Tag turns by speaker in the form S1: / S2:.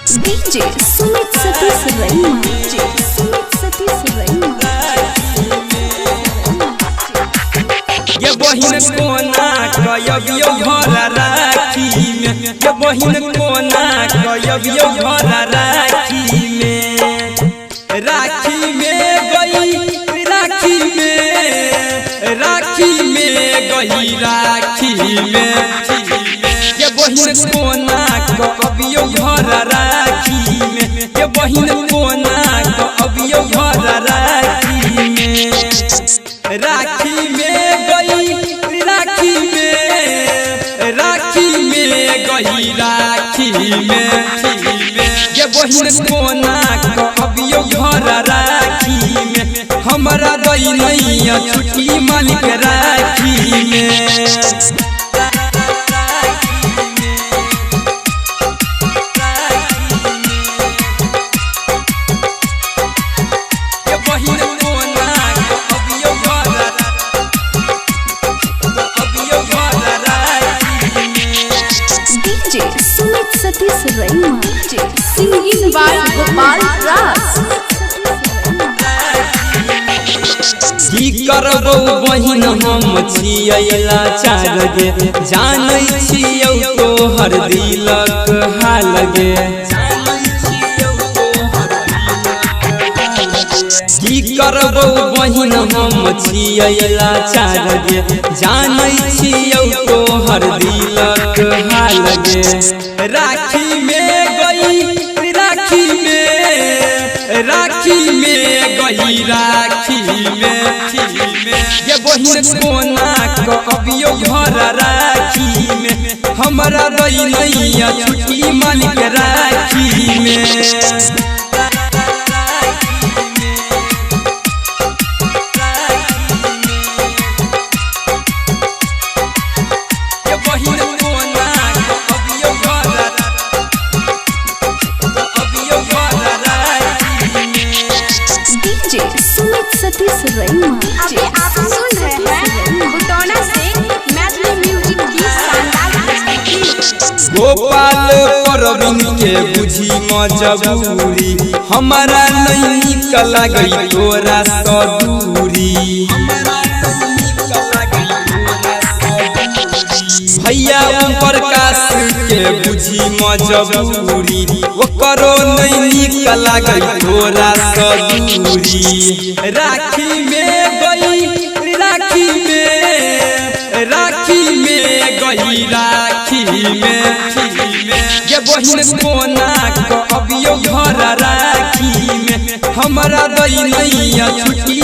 S1: DJ Sumit Satish Raima. DJ Sumit Satish Raima.
S2: ये बहिन कोना कयबियो घर राखी में, ये बहिन कोना कयबियो घर राखी में गई राखी में गई राखी में ये बहिन कोना कयबियो घर राखी में, ये बहिन कोना कयबियो घर राखी में राखी में गई राखी में गई राखी में ये बहिन कोना कबियो घर राखी में हमारा दई नैया छुट्टी मालिक राखी में
S1: DJ Sumit Satish Raima. DJ singing by Gopal Ras.
S2: की करबो बहिन हम छियला चार गे जानै छियौ तोहर दिलक हाल गे की करबो बहिन हम छियला चार गे जानै छियौ तोहर दिलक हाल गे राखी में गई राखी में गई राखी में ये बहिन कोना कबियो घर राखी में हमारा दई नैया छुट्टी मालिक राखी में
S1: DJ Sumit Satish Raima.
S3: अभी आप सुन रहे हैं बुटौना से मैथिली म्यूजिक की शानदार प्रस्तुति।
S2: गोपाल परवीन के बुझी मजबूरी हमारा नहीं निक लगई तोरा सदूरी भैया प्रकाश के बुझी मजबूरी ओकरो नहीं निक लगई तोरा सदूरी राखी में गई राखी में गई राखी में ये बहिन कोना कबियो घर राखी में हमारा दई नैया छुट्टी